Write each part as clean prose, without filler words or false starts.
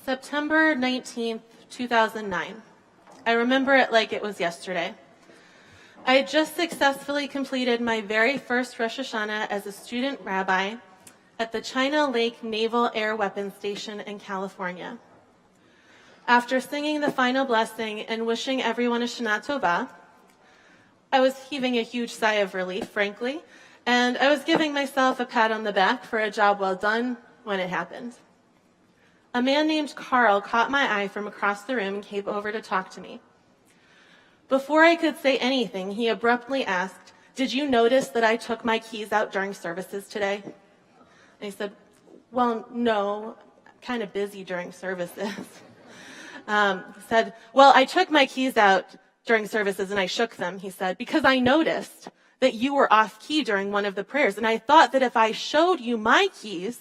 September 19th, 2009. I remember it like it was yesterday. I had just successfully completed my very first Rosh Hashanah as a student rabbi at the China Lake Naval Air Weapons Station in California. After singing the final blessing and wishing everyone a Shana Tova, I was heaving a huge sigh of relief, frankly, and I was giving myself a pat on the back for a job well done when it happened. A man named Carl caught my eye from across the room and came over to talk to me. Before I could say anything, he abruptly asked, "Did you notice that I took my keys out during services today?" And he said, "Well, no, I'm kind of busy during services." He said, "Well, I took my keys out during services and I shook them," he said, "because I noticed that you were off key during one of the prayers. And I thought that if I showed you my keys,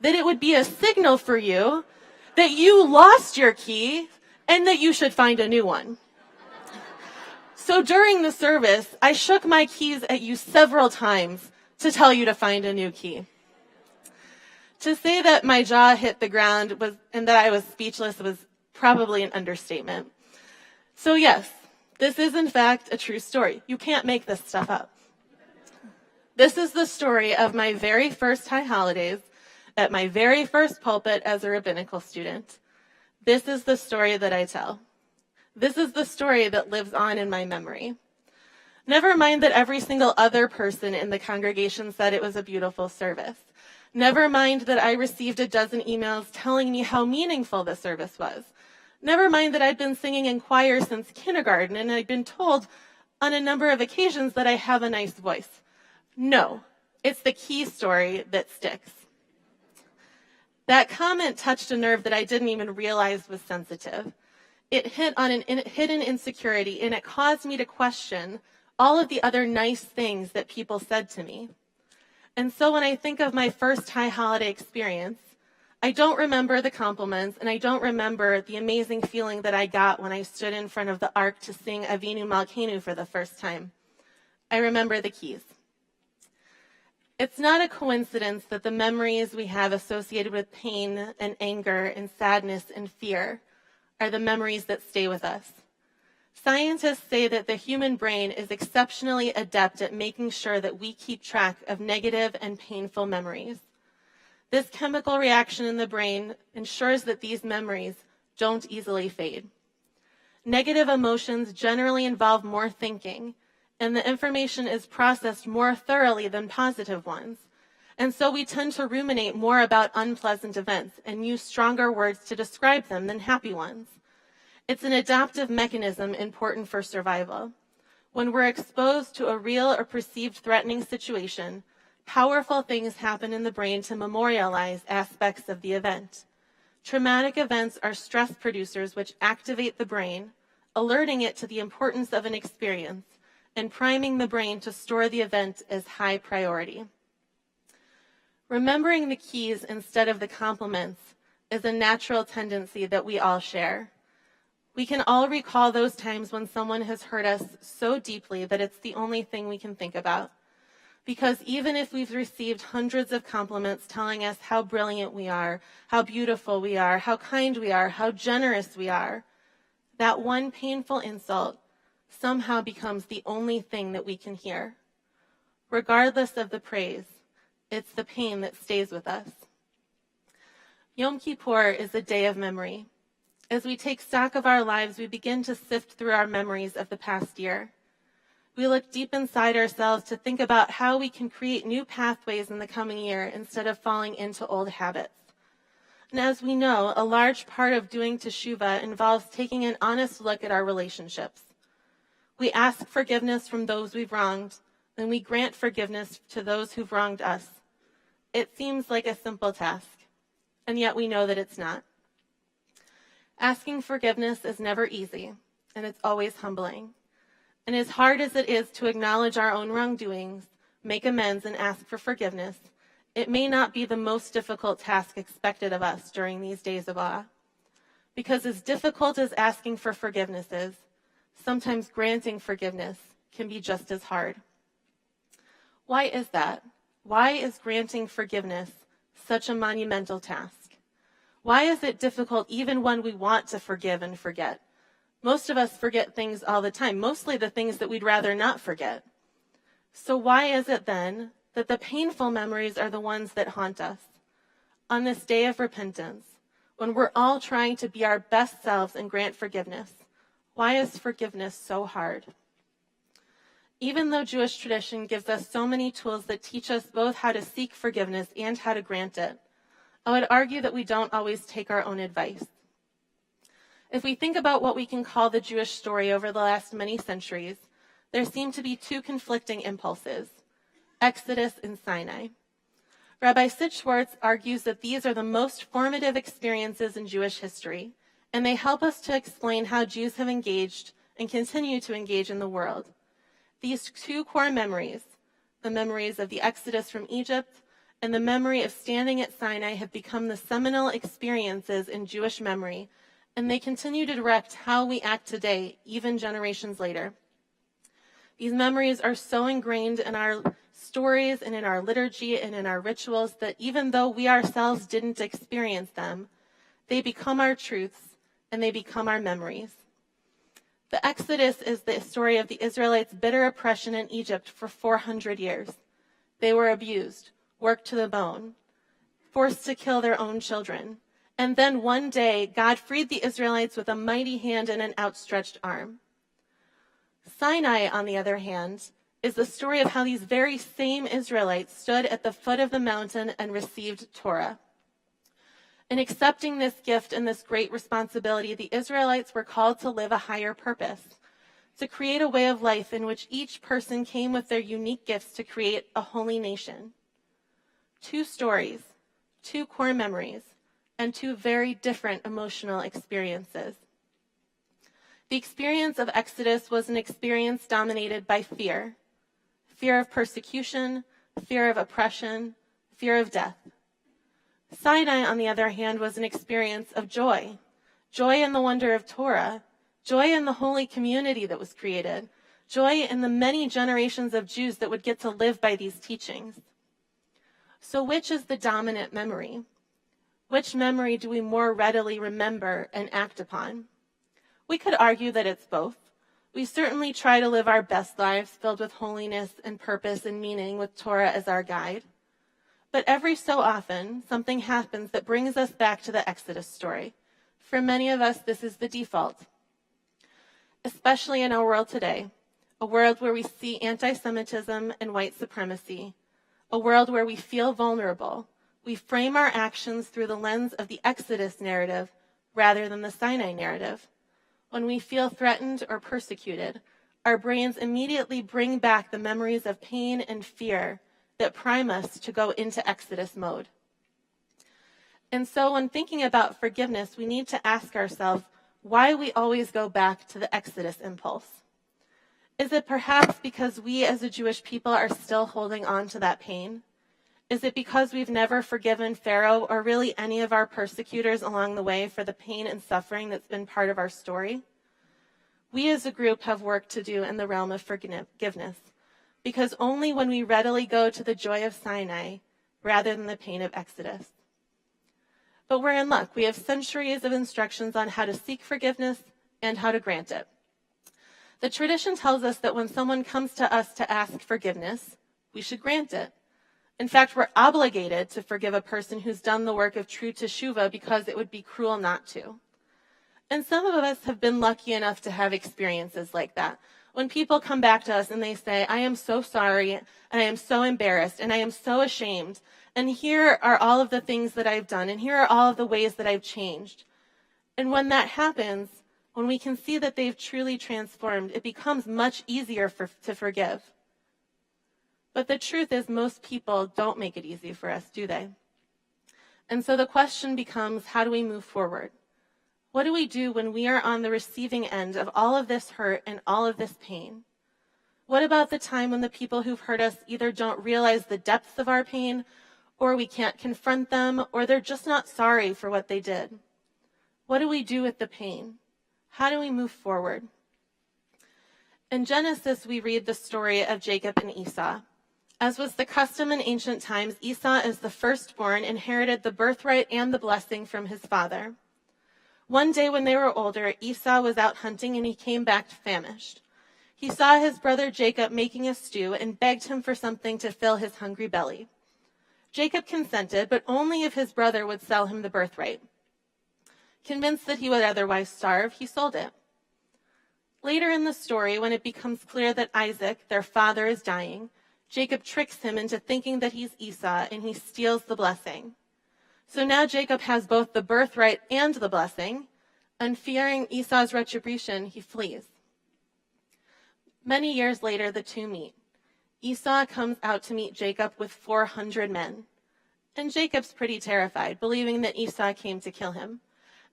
that it would be a signal for you that you lost your key and that you should find a new one. So during the service, I shook my keys at you several times to tell you to find a new key." To say that my jaw hit the ground and that I was speechless was probably an understatement. So yes, this is in fact a true story. You can't make this stuff up. This is the story of my very first high holidays at my very first pulpit as a rabbinical student. This is the story that I tell. This is the story that lives on in my memory. Never mind that every single other person in the congregation said it was a beautiful service. Never mind that I received a dozen emails telling me how meaningful the service was. Never mind that I'd been singing in choir since kindergarten and I'd been told on a number of occasions that I have a nice voice. No, it's the key story that sticks. That comment touched a nerve that I didn't even realize was sensitive. It hit on an hidden insecurity, and it caused me to question all of the other nice things that people said to me. And so when I think of my first high holiday experience, I don't remember the compliments, and I don't remember the amazing feeling that I got when I stood in front of the ark to sing Avinu Malkeinu for the first time. I remember the keys. It's not a coincidence that the memories we have associated with pain and anger and sadness and fear are the memories that stay with us. Scientists say that the human brain is exceptionally adept at making sure that we keep track of negative and painful memories. This chemical reaction in the brain ensures that these memories don't easily fade. Negative emotions generally involve more thinking, and the information is processed more thoroughly than positive ones. And so we tend to ruminate more about unpleasant events and use stronger words to describe them than happy ones. It's an adaptive mechanism important for survival. When we're exposed to a real or perceived threatening situation, powerful things happen in the brain to memorialize aspects of the event. Traumatic events are stress producers which activate the brain, alerting it to the importance of an experience and priming the brain to store the event as high priority. Remembering the keys instead of the compliments is a natural tendency that we all share. We can all recall those times when someone has hurt us so deeply that it's the only thing we can think about. Because even if we've received hundreds of compliments telling us how brilliant we are, how beautiful we are, how kind we are, how generous we are, that one painful insult somehow becomes the only thing that we can hear. Regardless of the praise, it's the pain that stays with us. Yom Kippur is a day of memory. As we take stock of our lives, we begin to sift through our memories of the past year. We look deep inside ourselves to think about how we can create new pathways in the coming year instead of falling into old habits. And as we know, a large part of doing teshuvah involves taking an honest look at our relationships. We ask forgiveness from those we've wronged, and we grant forgiveness to those who've wronged us. It seems like a simple task, and yet we know that it's not. Asking forgiveness is never easy, and it's always humbling. And as hard as it is to acknowledge our own wrongdoings, make amends, and ask for forgiveness, it may not be the most difficult task expected of us during these days of awe. Because as difficult as asking for forgiveness is, sometimes granting forgiveness can be just as hard. Why is that? Why is granting forgiveness such a monumental task? Why is it difficult even when we want to forgive and forget? Most of us forget things all the time, mostly the things that we'd rather not forget. So why is it then that the painful memories are the ones that haunt us? On this day of repentance, when we're all trying to be our best selves and grant forgiveness, why is forgiveness so hard? Even though Jewish tradition gives us so many tools that teach us both how to seek forgiveness and how to grant it, I would argue that we don't always take our own advice. If we think about what we can call the Jewish story over the last many centuries, there seem to be two conflicting impulses, Exodus and Sinai. Rabbi Sid Schwartz argues that these are the most formative experiences in Jewish history, and they help us to explain how Jews have engaged and continue to engage in the world. These two core memories, the memories of the Exodus from Egypt and the memory of standing at Sinai, have become the seminal experiences in Jewish memory, and they continue to direct how we act today, even generations later. These memories are so ingrained in our stories and in our liturgy and in our rituals that even though we ourselves didn't experience them, they become our truths and they become our memories. The Exodus is the story of the Israelites' bitter oppression in Egypt for 400 years. They were abused, worked to the bone, forced to kill their own children. And then one day, God freed the Israelites with a mighty hand and an outstretched arm. Sinai, on the other hand, is the story of how these very same Israelites stood at the foot of the mountain and received Torah. In accepting this gift and this great responsibility, the Israelites were called to live a higher purpose, to create a way of life in which each person came with their unique gifts to create a holy nation. Two stories, two core memories, and two very different emotional experiences. The experience of Exodus was an experience dominated by fear. Fear of persecution, fear of oppression, fear of death. Sinai, on the other hand, was an experience of joy. Joy in the wonder of Torah. Joy in the holy community that was created. Joy in the many generations of Jews that would get to live by these teachings. So which is the dominant memory? Which memory do we more readily remember and act upon? We could argue that it's both. We certainly try to live our best lives filled with holiness and purpose and meaning with Torah as our guide. But every so often, something happens that brings us back to the Exodus story. For many of us, this is the default. Especially in our world today, a world where we see anti-Semitism and white supremacy, a world where we feel vulnerable. We frame our actions through the lens of the Exodus narrative rather than the Sinai narrative. When we feel threatened or persecuted, our brains immediately bring back the memories of pain and fear that prime us to go into Exodus mode. And so when thinking about forgiveness, we need to ask ourselves why we always go back to the Exodus impulse. Is it perhaps because we as a Jewish people are still holding on to that pain? Is it because we've never forgiven Pharaoh or really any of our persecutors along the way for the pain and suffering that's been part of our story? We as a group have work to do in the realm of forgiveness, because only when we readily go to the joy of Sinai rather than the pain of Exodus. But we're in luck. We have centuries of instructions on how to seek forgiveness and how to grant it. The tradition tells us that when someone comes to us to ask forgiveness, we should grant it. In fact, we're obligated to forgive a person who's done the work of true teshuvah because it would be cruel not to. And some of us have been lucky enough to have experiences like that. When people come back to us and they say, I am so sorry, and I am so embarrassed, and I am so ashamed, and here are all of the things that I've done, and here are all of the ways that I've changed. And when that happens, when we can see that they've truly transformed, it becomes much easier to forgive. But the truth is, most people don't make it easy for us, do they? And so the question becomes, how do we move forward? What do we do when we are on the receiving end of all of this hurt and all of this pain? What about the time when the people who've hurt us either don't realize the depths of our pain, or we can't confront them, or they're just not sorry for what they did? What do we do with the pain? How do we move forward? In Genesis, we read the story of Jacob and Esau. As was the custom in ancient times, Esau, as the firstborn, inherited the birthright and the blessing from his father. One day when they were older, Esau was out hunting and he came back famished. He saw his brother Jacob making a stew and begged him for something to fill his hungry belly. Jacob consented, but only if his brother would sell him the birthright. Convinced that he would otherwise starve, he sold it. Later in the story, when it becomes clear that Isaac, their father, is dying, Jacob tricks him into thinking that he's Esau, and he steals the blessing. So now Jacob has both the birthright and the blessing, and fearing Esau's retribution, he flees. Many years later, the two meet. Esau comes out to meet Jacob with 400 men. And Jacob's pretty terrified, believing that Esau came to kill him.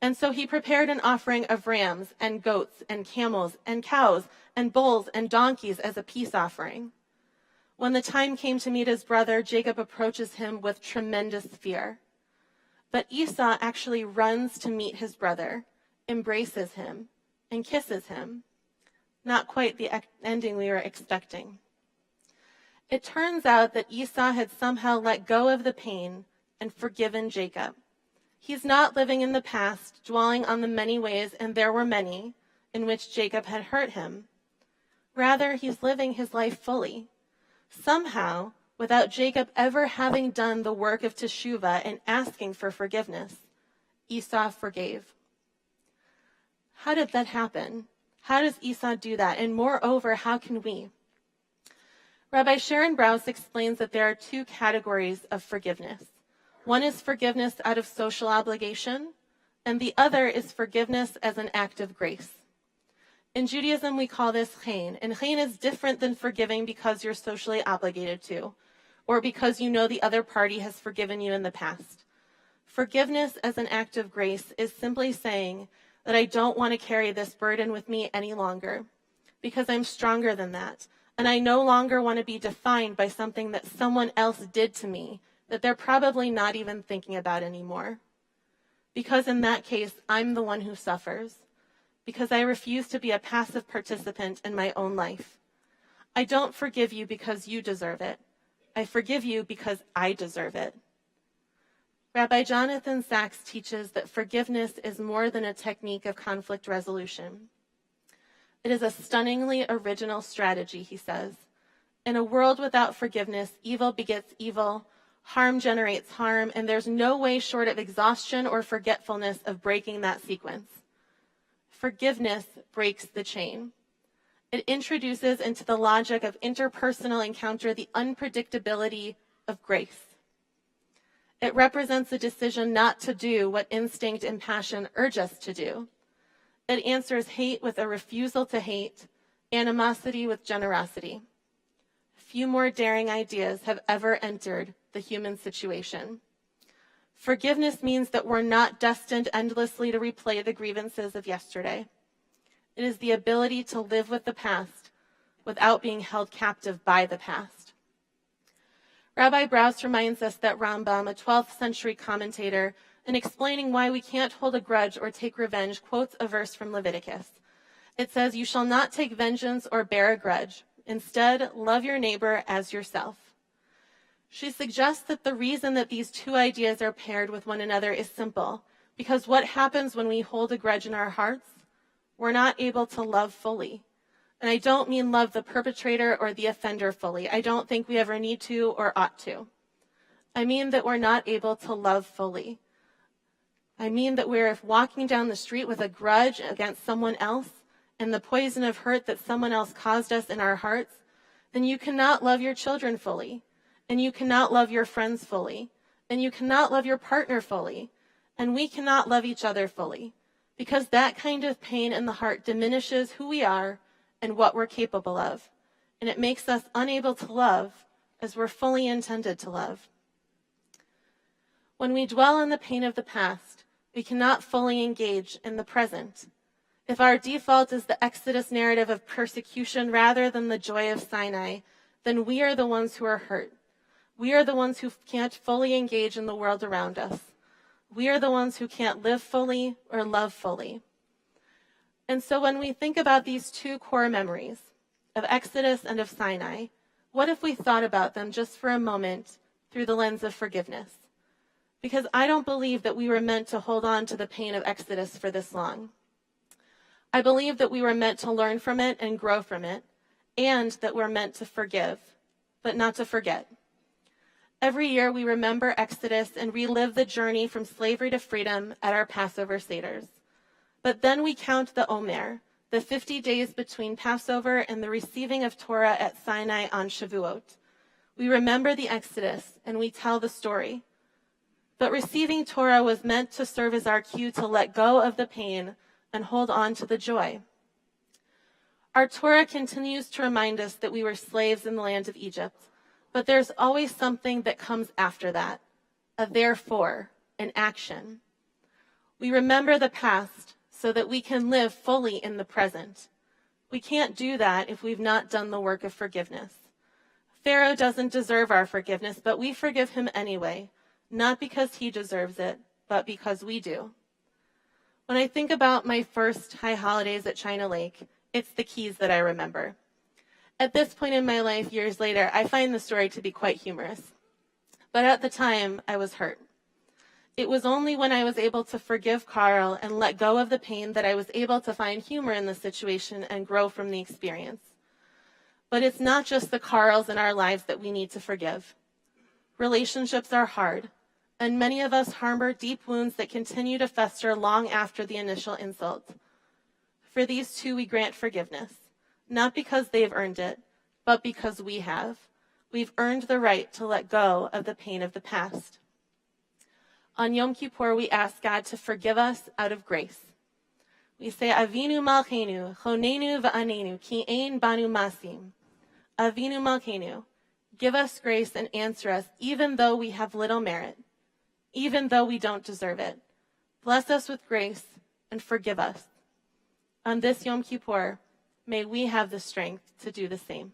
And so he prepared an offering of rams and goats and camels and cows and bulls and donkeys as a peace offering. When the time came to meet his brother, Jacob approaches him with tremendous fear. But Esau actually runs to meet his brother, embraces him, and kisses him. Not quite the ending we were expecting. It turns out that Esau had somehow let go of the pain and forgiven Jacob. He's not living in the past, dwelling on the many ways, and there were many, in which Jacob had hurt him. Rather, he's living his life fully. Somehow, without Jacob ever having done the work of teshuvah and asking for forgiveness, Esau forgave. How did that happen? How does Esau do that? And moreover, how can we? Rabbi Sharon Brous explains that there are two categories of forgiveness. One is forgiveness out of social obligation, and the other is forgiveness as an act of grace. In Judaism, we call this chen, and chen is different than forgiving because you're socially obligated to, or because you know the other party has forgiven you in the past. Forgiveness as an act of grace is simply saying that I don't want to carry this burden with me any longer, because I'm stronger than that, and I no longer want to be defined by something that someone else did to me that they're probably not even thinking about anymore. Because in that case, I'm the one who suffers, because I refuse to be a passive participant in my own life. I don't forgive you because you deserve it. I forgive you because I deserve it. Rabbi Jonathan Sachs teaches that forgiveness is more than a technique of conflict resolution. It is a stunningly original strategy, he says. In a world without forgiveness, evil begets evil, harm generates harm, and there's no way short of exhaustion or forgetfulness of breaking that sequence. Forgiveness breaks the chain. It introduces into the logic of interpersonal encounter the unpredictability of grace. It represents a decision not to do what instinct and passion urge us to do. It answers hate with a refusal to hate, animosity with generosity. Few more daring ideas have ever entered the human situation. Forgiveness means that we're not destined endlessly to replay the grievances of yesterday. It is the ability to live with the past without being held captive by the past. Rabbi Brous reminds us that Rambam, a 12th century commentator, in explaining why we can't hold a grudge or take revenge, quotes a verse from Leviticus. It says, "You shall not take vengeance or bear a grudge. Instead, love your neighbor as yourself." She suggests that the reason that these two ideas are paired with one another is simple, because what happens when we hold a grudge in our hearts? We're not able to love fully. And I don't mean love the perpetrator or the offender fully. I don't think we ever need to or ought to. I mean that we're not able to love fully. I mean that we're walking down the street with a grudge against someone else and the poison of hurt that someone else caused us in our hearts, then you cannot love your children fully, and you cannot love your friends fully, and you cannot love your partner fully, and we cannot love each other fully, because that kind of pain in the heart diminishes who we are and what we're capable of, and it makes us unable to love as we're fully intended to love. When we dwell on the pain of the past, we cannot fully engage in the present. If our default is the Exodus narrative of persecution rather than the joy of Sinai, then we are the ones who are hurt. We are the ones who can't fully engage in the world around us. We are the ones who can't live fully or love fully. And so when we think about these two core memories of Exodus and of Sinai, What if we thought about them just for a moment through the lens of forgiveness? Because I don't believe that we were meant to hold on to the pain of Exodus for this long. I believe that we were meant to learn from it and grow from it, and that we're meant to forgive, but not to forget. Every year we remember Exodus and relive the journey from slavery to freedom at our Passover Seders. But then we count the Omer, the 50 days between Passover and the receiving of Torah at Sinai on Shavuot. We remember the Exodus and we tell the story. But receiving Torah was meant to serve as our cue to let go of the pain and hold on to the joy. Our Torah continues to remind us that we were slaves in the land of Egypt, but there's always something that comes after that, a therefore, an action. We remember the past so that we can live fully in the present. We can't do that if we've not done the work of forgiveness. Pharaoh doesn't deserve our forgiveness, but we forgive him anyway, not because he deserves it, but because we do. When I think about my first high holidays at China Lake, it's the keys that I remember. At this point in my life, years later, I find the story to be quite humorous. But at the time, I was hurt. It was only when I was able to forgive Carl and let go of the pain that I was able to find humor in the situation and grow from the experience. But it's not just the Carls in our lives that we need to forgive. Relationships are hard, and many of us harbor deep wounds that continue to fester long after the initial insult. For these two, we grant forgiveness, not because they've earned it, but because we have. We've earned the right to let go of the pain of the past. On Yom Kippur, we ask God to forgive us out of grace. We say, Avinu Malkeinu, Chonenu Va'anenu, Ki Ein Banu Masim. Avinu Malkeinu, give us grace and answer us, even though we have little merit, even though we don't deserve it. Bless us with grace and forgive us. On this Yom Kippur, may we have the strength to do the same.